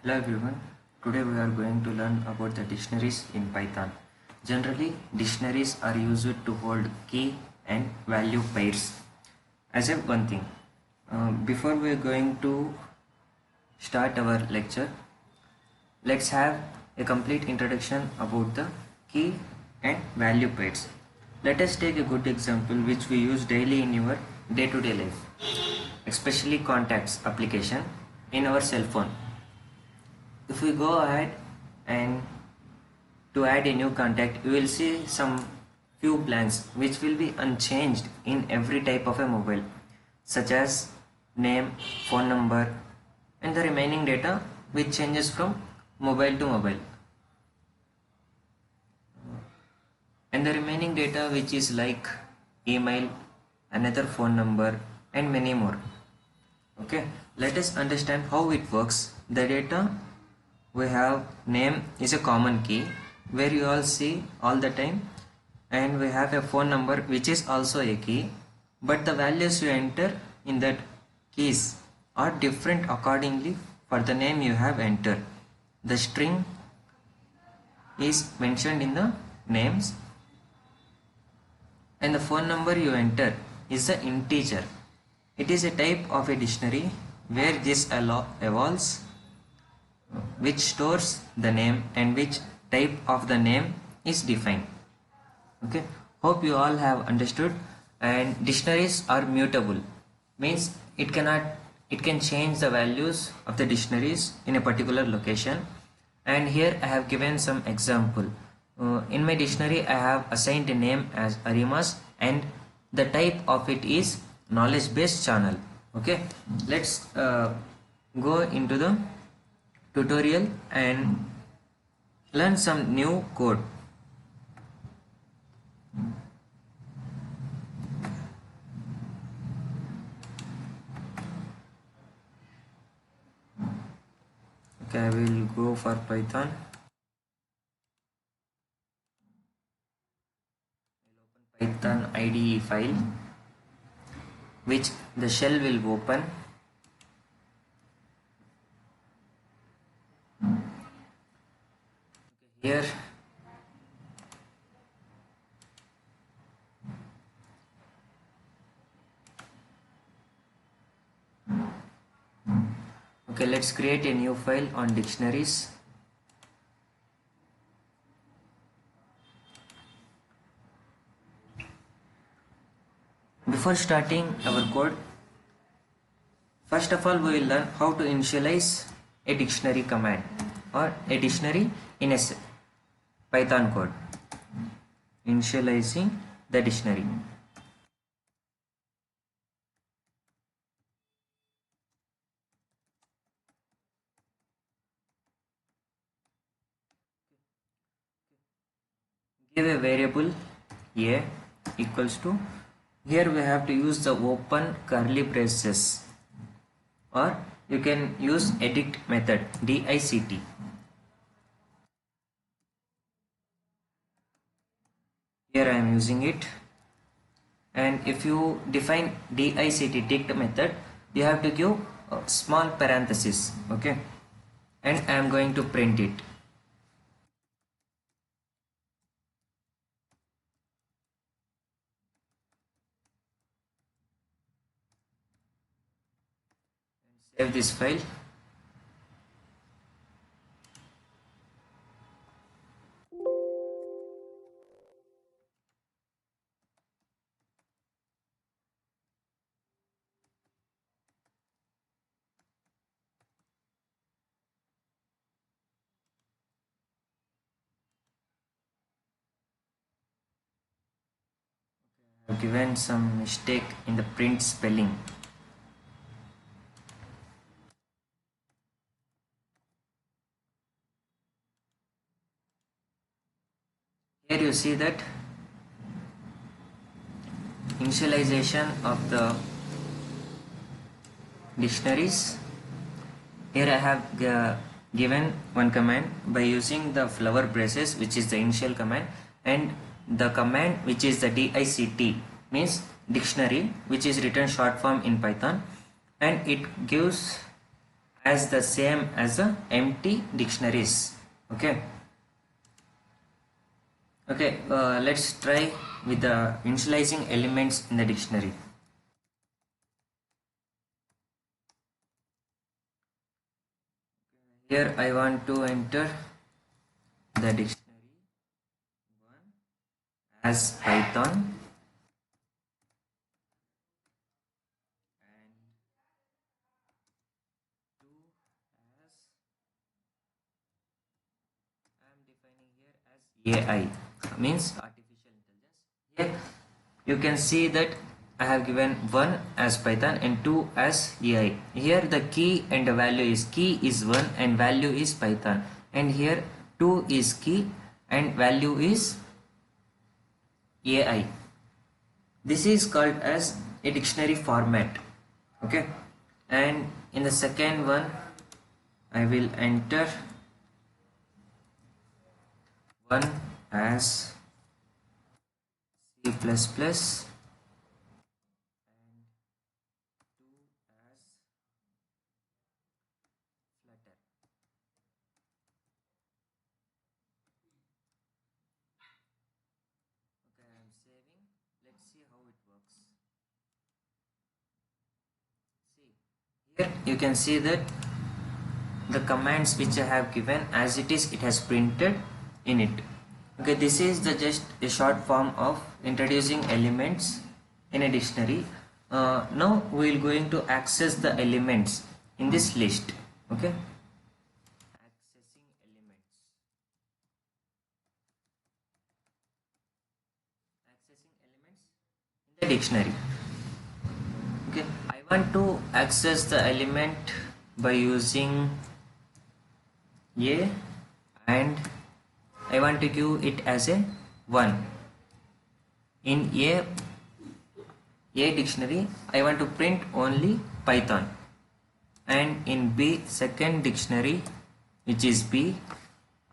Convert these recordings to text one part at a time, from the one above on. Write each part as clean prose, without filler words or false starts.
Hello everyone. Today we are going to learn about the dictionaries in Python. Generally, dictionaries are used to hold key and value pairs. As a one thing, before we are going to start our lecture, let's have a complete introduction about the key and value pairs. Let us take a good example which we use daily in your day-to-day life, especially contacts application in our cell phone. If we go ahead and to add a new contact, you will see some few blanks which will be unchanged in every type of a mobile, such as name, phone number, and the remaining data which changes from mobile to mobile, and the remaining data which is like email, another phone number, and many more. Okay, let us understand how it works. The data we have, name is a common key where you all see all the time, and we have a phone number which is also a key, but the values you enter in that keys are different accordingly for the name you have entered. The string is mentioned in the names, and the phone number you enter is the integer. It is a type of a dictionary where this evolves, which stores the name and which type of the name is defined. Okay, hope you all have understood. And dictionaries are mutable, means it can change the values of the dictionaries in a particular location. And here I have given some example. In my dictionary I have assigned a name as Arimas, and the type of it is knowledge based channel. Okay, let's go into the tutorial and learn some new code. Okay, I will go for Python. I'll open Python IDE file, which the shell will open. Here okay, let's create a new file on dictionaries. Before starting our code, first of all we will learn how to initialize a dictionary command or a dictionary in a Python code. Initializing the dictionary. Give a variable a equals to, here we have to use the open curly braces, or you can use edit method, dict. Here I am using it. And if you define dict method, you have to give a small parenthesis. Okay, and I am going to print it. Save this file. I have given some mistake in the print spelling. Here you see that initialization of the dictionaries. Here I have given one command by using the flower braces, which is the initial command, and the command which is the dict means dictionary, which is written short form in Python, and it gives as the same as the empty dictionaries. Okay. Okay, let's try with the initializing elements in the dictionary. Here I want to enter the dictionary 1 as Python and 2 as, I am defining here as AI, means artificial intelligence. Here you can see that I have given 1 as Python and 2 as AI. Here the key and the value is, key is 1 and value is Python, and here 2 is key and value is AI. This is called as a dictionary format. Okay, and in the second one I will enter 1 as C++ and 2 as Flutter. Okay, I am saving. Let's see how it works. See, here you can see that the commands which I have given, as it is, it has printed in it. Okay, this is the just a short form of introducing elements in a dictionary. Now we are going to access the elements in this list. Okay, accessing elements. Accessing elements in the dictionary. Okay, I want to access the element by using a, and I want to give it as a 1. In a dictionary I want to print only Python, and in B, second dictionary, which is B,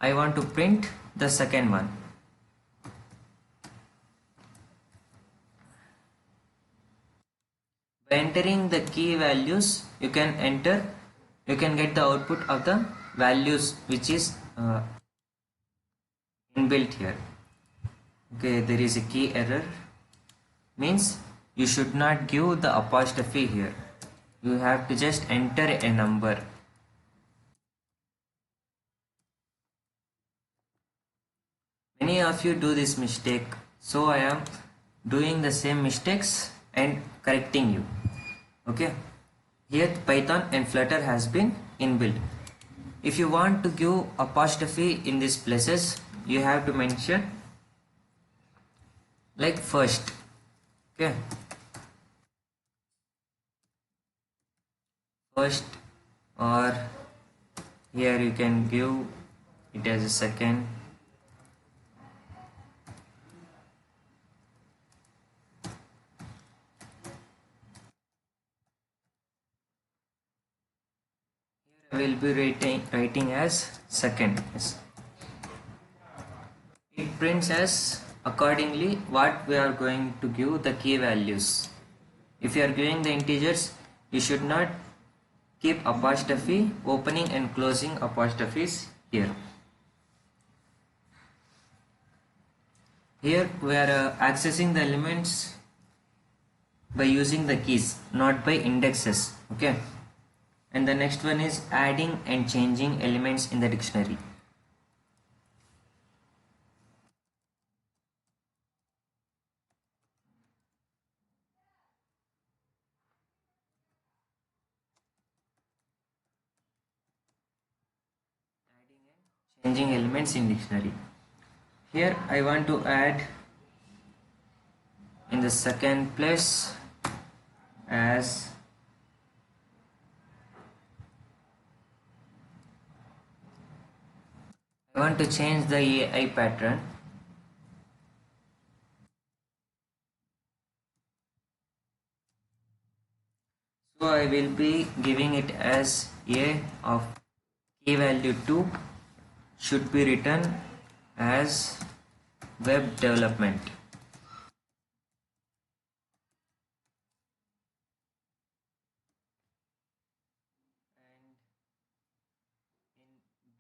I want to print the second one. By entering the key values, you can get the output of the values which is inbuilt here. Okay, there is a key error, means you should not give the apostrophe here. You have to just enter a number. Many of you do this mistake, so I am doing the same mistakes and correcting you. Okay, here Python and Flutter has been inbuilt. If you want to give apostrophe in these places, you have to mention like first. Okay, first, or here you can give it as a second. I will be writing as second. Yes. It prints as accordingly what we are going to give the key values. If you are giving the integers, you should not keep apostrophe, opening and closing apostrophes here. Here we are accessing the elements by using the keys, not by indexes. Okay, and the next one is adding and changing elements in the dictionary. Changing elements in dictionary. Here I want to add in the second place as I want to change the AI pattern. So I will be giving it as A of key value 2 should be written as web development.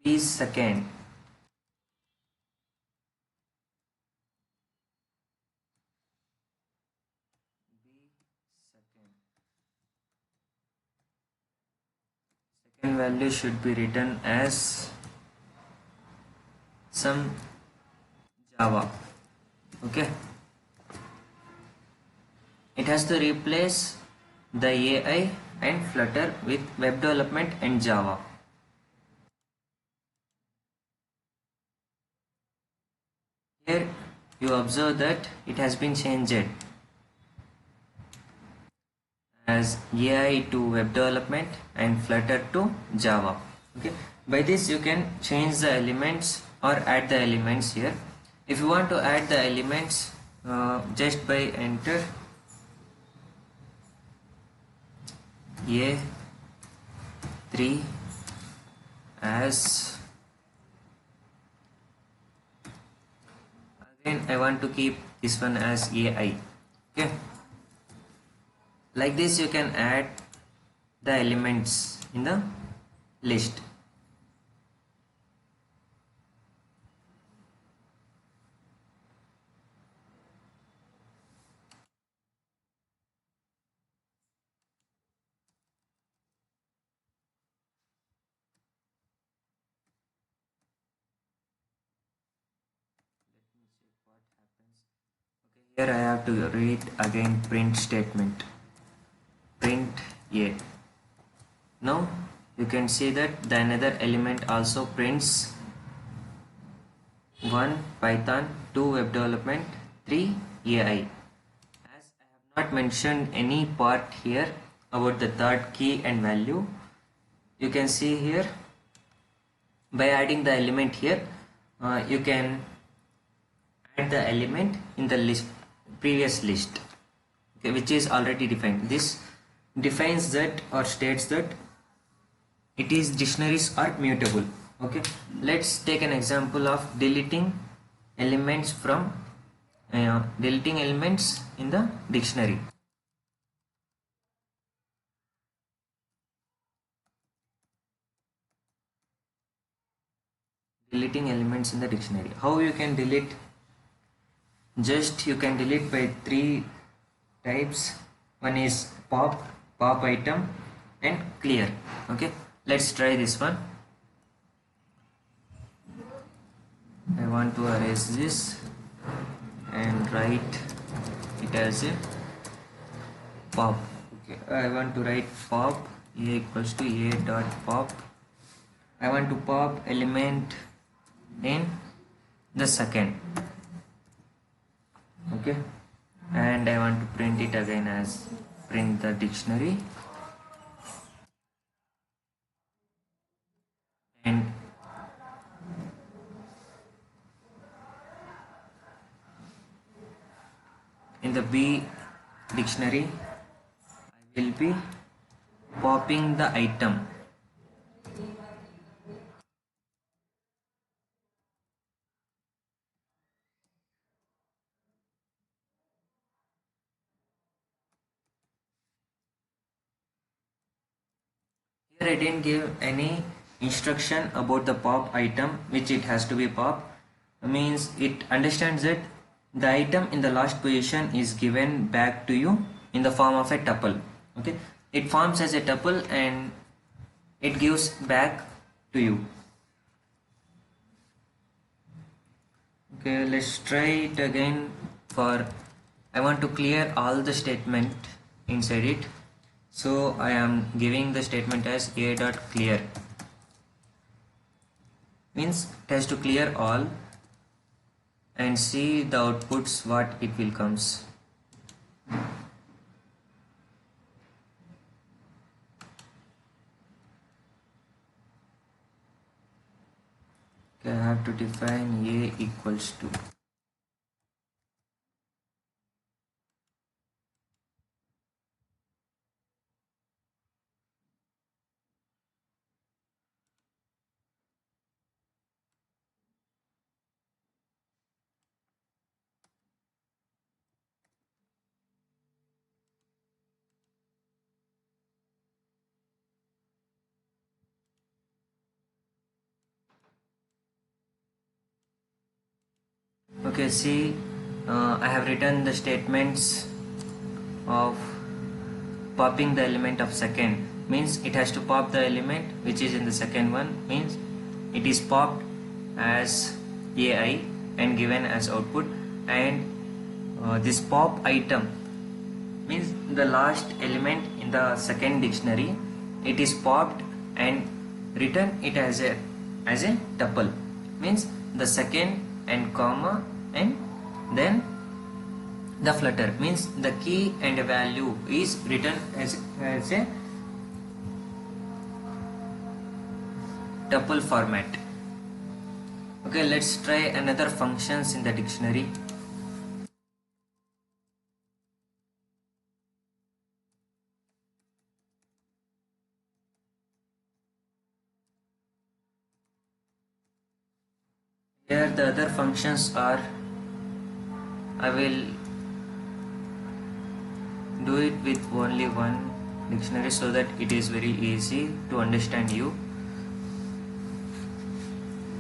B second. Second value should be written as some Java. Okay. It has to replace the AI and Flutter with web development and Java. Here you observe that it has been changed as AI to web development and Flutter to Java. Okay. By this you can change the elements or add the elements here. If you want to add the elements, just by enter A3 as, again I want to keep this one as AI. Okay. Like this you can add the elements in the list. Here I have to read again print statement. Print A. Now you can see that the another element also prints 1 Python, 2 web development, 3 AI. As I have not mentioned any part here about the third key and value, you can see here by adding the element here, you can add the element in the list, previous list, okay, which is already defined. This defines that or states that it is dictionaries are mutable. Okay, let's take an example of deleting elements from deleting elements in the dictionary. Deleting elements in the dictionary. How you can delete? Just you can delete by three types. One is pop, pop item, and clear. Okay, let's try this one. I want to erase this and write it as a pop. Okay, I want to write pop a equals to a dot pop. I want to pop element in the second. Okay, and I want to print it again as print the dictionary, and in the B dictionary I will be popping the item. Here I didn't give any instruction about the pop item which it has to be pop. Means it understands that the item in the last position is given back to you in the form of a tuple. Okay, it forms as a tuple and it gives back to you. Okay, let's try it again. For I want to clear all the statement inside it, so I am giving the statement as a dot clear. Means it has to clear all and see the outputs what it will comes. Okay, I have to define a equals to. Okay, see, I have written the statements of popping the element of second. Means it has to pop the element which is in the second one, means it is popped as AI and given as output. And this pop item means the last element in the second dictionary, it is popped and written it as a tuple, means the second and comma and then the flutter, means the key and value is written as a tuple format. Okay, let's try another functions in the dictionary. Here the other functions are, I will do it with only one dictionary so that it is very easy to understand you.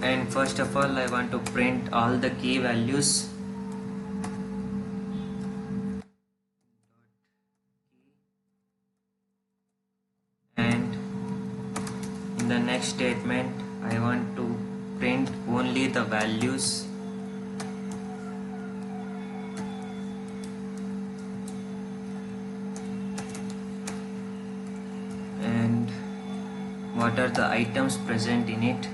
And first of all, I want to print all the key values. And in the next statement, I want to print only the values. And what are the items present in it.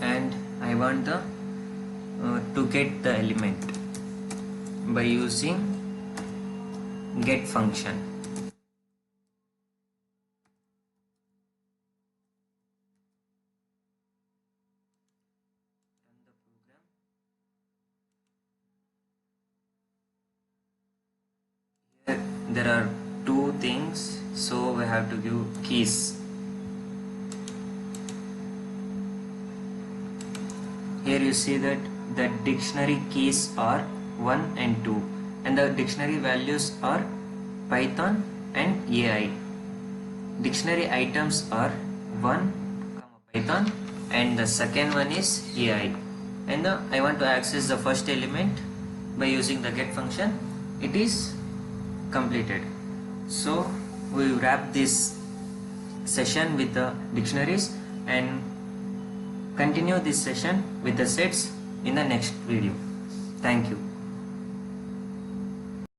And I want the to get the element by using get function. Run the program. Here there are two things, so we have to give keys. Here you see that the dictionary keys are 1 and 2 and the dictionary values are Python and AI. Dictionary items are 1, Python, and the second one is AI. And I want to access the first element by using the get function. It is completed. So we wrap this session with the dictionaries and continue this session with the sets in the next video. Thank you.